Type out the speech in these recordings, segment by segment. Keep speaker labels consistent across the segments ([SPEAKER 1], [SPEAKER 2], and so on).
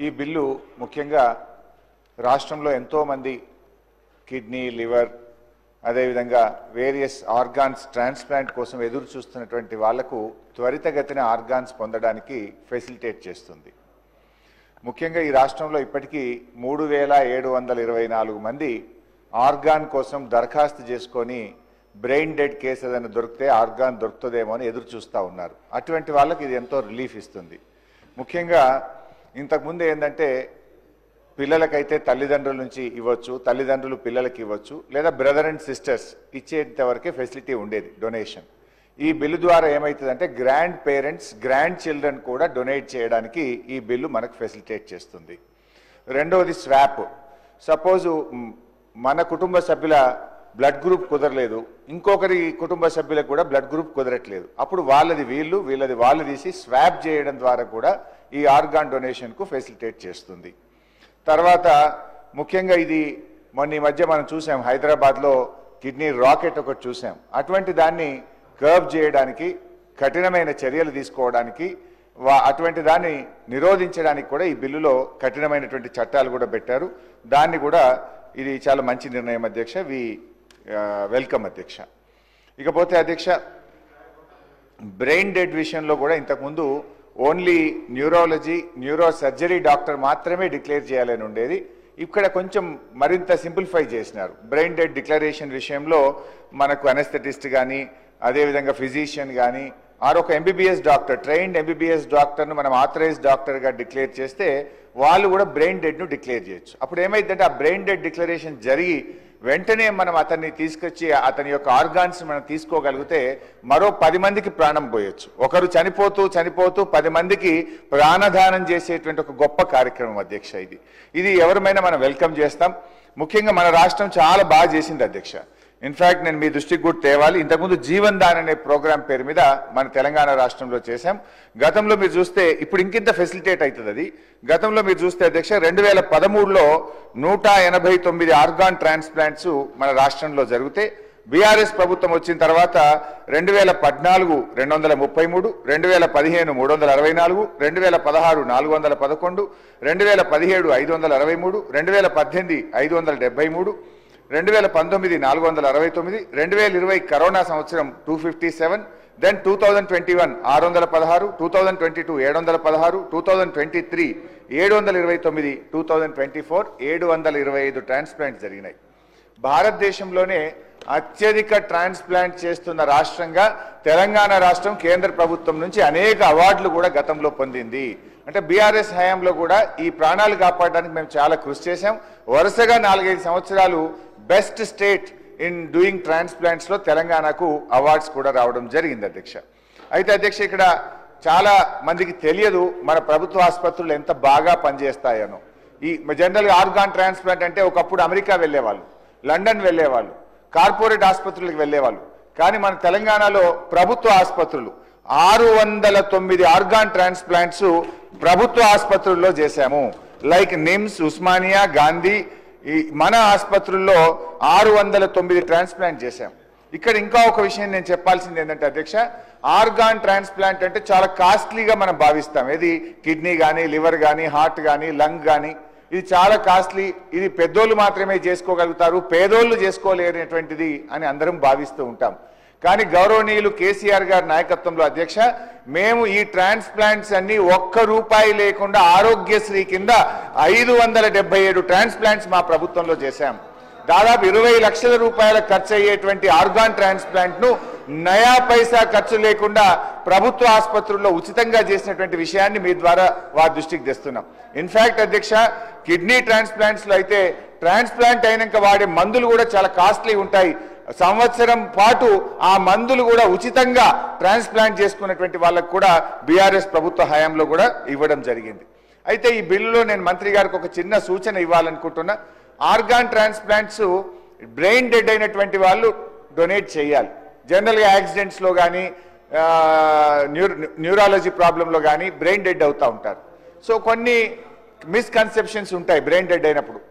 [SPEAKER 1] ఈ బిల్లు ముఖ్యంగా రాష్ట్రంలో ఎంతో మంది కిడ్నీ, లివర్, అదేవిధంగా వేరియస్ ఆర్గాన్స్ ట్రాన్స్ప్లాంట్ కోసం ఎదురు చూస్తున్నటువంటి వాళ్లకు త్వరితగతిన ఆర్గాన్స్ పొందడానికి ఫెసిలిటేట్ చేస్తుంది. ముఖ్యంగా ఈ రాష్ట్రంలో ఇప్పటికీ 3724 మంది ఆర్గాన్ కోసం దరఖాస్తు చేసుకొని బ్రెయిన్ డెడ్ కేసు ఏదైనా దొరికితే ఆర్గాన్ దొరుకుతుందేమో అని ఎదురు చూస్తూ ఉన్నారు. అటువంటి వాళ్ళకి ఇది ఎంతో రిలీఫ్ ఇస్తుంది. ముఖ్యంగా ఇంతకుముందు ఏంటంటే పిల్లలకైతే తల్లిదండ్రుల నుంచి ఇవ్వచ్చు, తల్లిదండ్రులు పిల్లలకి ఇవ్వచ్చు, లేదా బ్రదర్ అండ్ సిస్టర్స్ ఇచ్చేంత వరకే ఫెసిలిటీ ఉండేది డొనేషన్. ఈ బిల్లు ద్వారా ఏమవుతుందంటే గ్రాండ్ పేరెంట్స్, గ్రాండ్ చిల్డ్రన్ కూడా డొనేట్ చేయడానికి ఈ బిల్లు మనకు ఫెసిలిటేట్ చేస్తుంది. రెండవది స్వాప్. సపోజు మన కుటుంబ సభ్యుల బ్లడ్ గ్రూప్ కుదరలేదు, ఇంకొకరి కుటుంబ సభ్యులకు కూడా బ్లడ్ గ్రూప్ కుదరట్లేదు, అప్పుడు వాళ్ళది వీళ్ళు, వీళ్ళది వాళ్ళు తీసి స్వాప్ చేయడం ద్వారా కూడా ఈ ఆర్గాన్ డొనేషన్కు ఫెసిలిటేట్ చేస్తుంది. తర్వాత ముఖ్యంగా ఇది మొన్న ఈ మధ్య మనం చూసాం, హైదరాబాద్లో కిడ్నీ రాకెట్ ఒకటి చూసాం. అటువంటి దాన్ని కర్బ్ చేయడానికి, కఠినమైన చర్యలు తీసుకోవడానికి, అటువంటి దాన్ని నిరోధించడానికి కూడా ఈ బిల్లులో కఠినమైనటువంటి చట్టాలు కూడా పెట్టారు. దాన్ని కూడా ఇది చాలా మంచి నిర్ణయం అధ్యక్ష, వి వెల్కమ్ అధ్యక్ష. ఇకపోతే అధ్యక్ష, బ్రెయిన్ డెడ్ విషయంలో కూడా ఇంతకుముందు only neurology, neuro surgery doctor మాత్రమే డిక్లేర్ చేయాలని ఉండేది. ఇక్కడ కొంచెం మరింత సింప్లిఫై చేసినారు. బ్రెయిన్ డెడ్ డిక్లరేషన్ విషయంలో మనకు అనెస్థెటిస్ట్ కానీ, అదేవిధంగా ఫిజిషియన్ కానీ, ఆరొక ఎంబీబీఎస్ డాక్టర్, ట్రైన్డ్ ఎంబీబీఎస్ డాక్టర్ను మనం ఆథరైజ్డ్ డాక్టర్గా డిక్లేర్ చేస్తే వాళ్ళు కూడా బ్రెయిన్ డెడ్ను డిక్లేర్ చేయొచ్చు. అప్పుడు ఏమైందంటే ఆ బ్రెయిన్ డెడ్ డిక్లరేషన్ జరిగి వెంటనే మనం అతన్ని తీసుకొచ్చి అతని యొక్క ఆర్గాన్స్ మనం తీసుకోగలిగితే మరో 10 మందికి ప్రాణం పోయొచ్చు. ఒకరు చనిపోతూ 10 మందికి ప్రాణదానం చేసేటువంటి ఒక గొప్ప కార్యక్రమం అధ్యక్ష. ఇది ఎవరిమైనా మనం వెల్కమ్ చేస్తాం. ముఖ్యంగా మన రాష్ట్రం చాలా బాగా చేసింది అధ్యక్ష. ఇన్ఫ్యాక్ట్ నేను మీ దృష్టికి కూడా తేవాలి, ఇంతకుముందు జీవన్ దాన్ అనే ప్రోగ్రాం పేరు మీద మన తెలంగాణ రాష్ట్రంలో చేశాం. గతంలో మీరు చూస్తే ఇప్పుడు ఇంకింత ఫెసిలిటేట్ అవుతుంది అది. గతంలో మీరు చూస్తే అధ్యక్ష 2013లో 189 ఆర్గాన్ ట్రాన్స్ప్లాంట్స్ మన రాష్ట్రంలో జరిగితే, బీఆర్ఎస్ ప్రభుత్వం వచ్చిన తర్వాత 2014 233, 2015 364, 2016 411, 2017 563, 2018 573, 2019 469, 2020 కరోనా సంవత్సరం 257, దెన్ 2021 616, 2022 716, 2023 729, 2024 725 ట్రాన్స్ప్లాంట్ జరిగినాయి. భారతదేశంలోనే అత్యధిక ట్రాన్స్ప్లాంట్ చేస్తున్న రాష్ట్రంగా తెలంగాణ రాష్ట్రం కేంద్ర ప్రభుత్వం నుంచి అనేక అవార్డులు కూడా గతంలో పొందింది. అంటే బీఆర్ఎస్ హయాంలో కూడా ఈ ప్రాణాలు కాపాడడానికి మేము చాలా కృషి చేశాం. వరుసగా 4-5 సంవత్సరాలు బెస్ట్ స్టేట్ ఇన్ డూయింగ్ ట్రాన్స్ప్లాంట్స్లో తెలంగాణకు అవార్డ్స్ కూడా రావడం జరిగింది అధ్యక్ష. అయితే అధ్యక్ష ఇక్కడ చాలా మందికి తెలియదు మన ప్రభుత్వ ఆసుపత్రులు ఎంత బాగా పనిచేస్తాయనో. ఈ జనరల్గా ఆర్గాన్ ట్రాన్స్ప్లాంట్ అంటే ఒకప్పుడు అమెరికా వెళ్ళేవాళ్ళు, లండన్ వెళ్ళేవాళ్ళు, కార్పొరేట్ ఆసుపత్రులకు వెళ్ళేవాళ్ళు. కానీ మన తెలంగాణలో ప్రభుత్వ ఆసుపత్రులు 609 ఆర్గాన్ ట్రాన్స్ప్లాంట్స్ ప్రభుత్వ ఆసుపత్రుల్లో చేశాము. లైక్ నిమ్స్, ఉస్మానియా, గాంధీ, ఈ మన ఆసుపత్రుల్లో 609 ట్రాన్స్ప్లాంట్ చేశాం. ఇక్కడ ఇంకా ఒక విషయం నేను చెప్పాల్సింది ఏంటంటే అధ్యక్ష, ఆర్గాన్ ట్రాన్స్ప్లాంట్ అంటే చాలా కాస్ట్లీగా మనం భావిస్తాం. ఇది కిడ్నీ కానీ, లివర్ కానీ, హార్ట్ కానీ, లంగ్ కానీ, ఇది చాలా కాస్ట్లీ, ఇది పెద్దోళ్ళు మాత్రమే చేసుకోగలుగుతారు, పేదోళ్ళు చేసుకోలేనటువంటిది అని అందరం భావిస్తూ ఉంటాం. కానీ గౌరవనీయులు కేసీఆర్ గారి నాయకత్వంలో అధ్యక్ష మేము ఈ ట్రాన్స్ప్లాంట్స్ అన్ని ₹1 లేకుండా ఆరోగ్యశ్రీ కింద 577 ట్రాన్స్ప్లాంట్స్ మా ప్రభుత్వంలో చేశాం. దాదాపు 20 లక్షల రూపాయల ఖర్చు అయ్యేటువంటి ఆర్గాన్ ట్రాన్స్ప్లాంట్ ను నయా పైసా ఖర్చు లేకుండా ప్రభుత్వ ఆసుపత్రుల్లో ఉచితంగా చేసినటువంటి విషయాన్ని మీ ద్వారా వారి దృష్టికి తెస్తున్నాం. ఇన్ఫాక్ట్ అధ్యక్ష కిడ్నీ ట్రాన్స్ప్లాంట్స్ లో అయితే ట్రాన్స్ప్లాంట్ అయినాక వాడే మందులు కూడా చాలా కాస్ట్లీ ఉంటాయి. సంవత్సరం పాటు ఆ మందులు కూడా ఉచితంగా ట్రాన్స్ప్లాంట్ చేసుకున్నటువంటి వాళ్ళకు కూడా బీఆర్ఎస్ ప్రభుత్వ హయాంలో కూడా ఇవ్వడం జరిగింది. అయితే ఈ బిల్లులో నేను మంత్రి గారికి ఒక చిన్న సూచన ఇవ్వాలనుకుంటున్నా. ఆర్గాన్ ట్రాన్స్ప్లాంట్స్ బ్రెయిన్ డెడ్ అయినటువంటి వాళ్ళు డొనేట్ చేయాలి. జనరల్గా యాక్సిడెంట్స్లో కానీ, న్యూరాలజీ ప్రాబ్లంలో కానీ బ్రెయిన్ డెడ్ అవుతూ ఉంటారు. సో కొన్ని మిస్కన్సెప్షన్స్ ఉంటాయి బ్రెయిన్ డెడ్ అయినప్పుడు.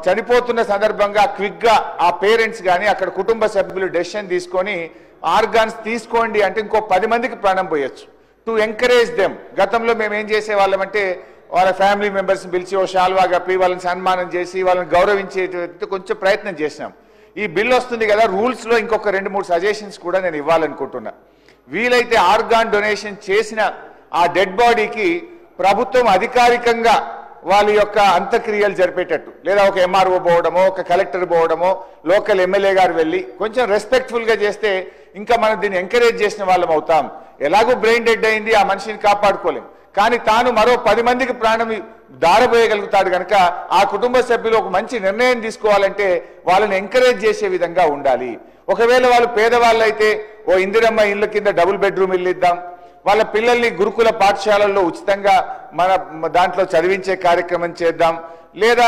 [SPEAKER 1] చనిపోతున్న సందర్భంగా క్విక్గా ఆ పేరెంట్స్ కానీ అక్కడ కుటుంబ సభ్యులు డెసిషన్ తీసుకొని ఆర్గాన్స్ తీసుకోండి అంటే ఇంకో 10 మందికి ప్రాణం పోయొచ్చు. టు ఎంకరేజ్ దెమ్ గతంలో మేము ఏం చేసేవాళ్ళమంటే వాళ్ళ ఫ్యామిలీ మెంబర్స్ని పిలిచి ఓ షాల్వా కప్పి వాళ్ళని సన్మానం చేసి వాళ్ళని గౌరవించే కొంచెం ప్రయత్నం చేసినాం. ఈ బిల్ వస్తుంది కదా, రూల్స్లో ఇంకొక 2-3 సజెషన్స్ కూడా నేను ఇవ్వాలనుకుంటున్నా. వీలైతే ఆర్గాన్ డొనేషన్ చేసిన ఆ డెడ్ బాడీకి ప్రభుత్వం అధికారికంగా వాళ్ళ యొక్క అంత్యక్రియలు జరిపేటట్టు, లేదా ఒక ఎంఆర్ఓ పోవడమో ఒక కలెక్టర్ పోవడమో లోకల్ ఎమ్మెల్యే గారు వెళ్ళి కొంచెం రెస్పెక్ట్ఫుల్గా చేస్తే ఇంకా మనం దీన్ని ఎంకరేజ్ చేసిన వాళ్ళం అవుతాం. ఎలాగో బ్రెయిన్ డెడ్ అయింది, ఆ మనిషిని కాపాడుకోలేం, కానీ తాను మరో 10 మందికి ప్రాణం దారబోయగలుగుతాడు కనుక ఆ కుటుంబ సభ్యులు ఒక మంచి నిర్ణయం తీసుకోవాలంటే వాళ్ళని ఎంకరేజ్ చేసే విధంగా ఉండాలి. ఒకవేళ వాళ్ళు పేదవాళ్ళు అయితే ఓ ఇందిరమ్మ ఇళ్ళ కింద డబుల్ బెడ్రూమ్ ఇల్లు ఇద్దాం, వాళ్ళ పిల్లల్ని గురుకుల పాఠశాలల్లో ఉచితంగా మన దాంట్లో చదివించే కార్యక్రమం చేద్దాం, లేదా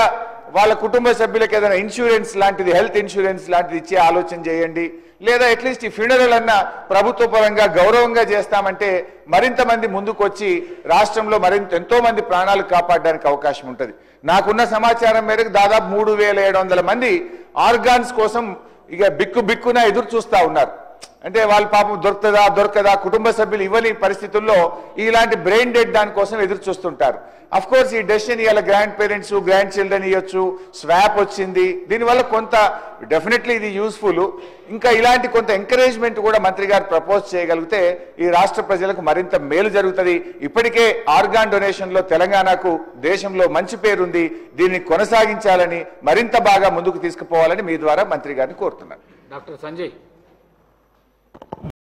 [SPEAKER 1] వాళ్ళ కుటుంబ సభ్యులకు ఏదైనా ఇన్సూరెన్స్ లాంటిది, హెల్త్ ఇన్సూరెన్స్ లాంటిది ఇచ్చే ఆలోచన చేయండి, లేదా అట్లీస్ట్ ఈ ఫ్యూనరల్ అన్న ప్రభుత్వ పరంగా గౌరవంగా చేస్తామంటే మరింత మంది ముందుకు వచ్చి రాష్ట్రంలో ఎంతో మంది ప్రాణాలు కాపాడడానికి అవకాశం ఉంటుంది. నాకున్న సమాచారం మేరకు దాదాపు 3700 మంది ఆర్గాన్స్ కోసం ఇక బిక్కున ఎదురు చూస్తా ఉన్నారు. అంటే వాళ్ళ పాపం దొరకదా కుటుంబ సభ్యులు ఇవ్వని పరిస్థితుల్లో ఇలాంటి బ్రెయిన్ డెడ్ దానికోసం ఎదురు చూస్తుంటారు. అఫ్ కోర్స్ ఈ డెసిషన్ ఇవాళ గ్రాండ్ పేరెంట్స్ గ్రాండ్ చిల్డ్రన్ ఇవ్వచ్చు, స్వాప్ వచ్చింది, దీనివల్ల కొంత డెఫినెట్లీ ఇది యూస్ఫుల్. ఇంకా ఇలాంటి కొంత ఎంకరేజ్మెంట్ కూడా మంత్రి గారు ప్రపోజ్ చేయగలిగితే ఈ రాష్ట్ర ప్రజలకు మరింత మేలు జరుగుతుంది. ఇప్పటికే ఆర్గాన్ డొనేషన్ లో తెలంగాణకు దేశంలో మంచి పేరుంది, దీన్ని కొనసాగించాలని మరింత బాగా ముందుకు తీసుకుపోవాలని మీ ద్వారా మంత్రి గారిని కోరుతున్నాను.
[SPEAKER 2] డాక్టర్ సంజయ్.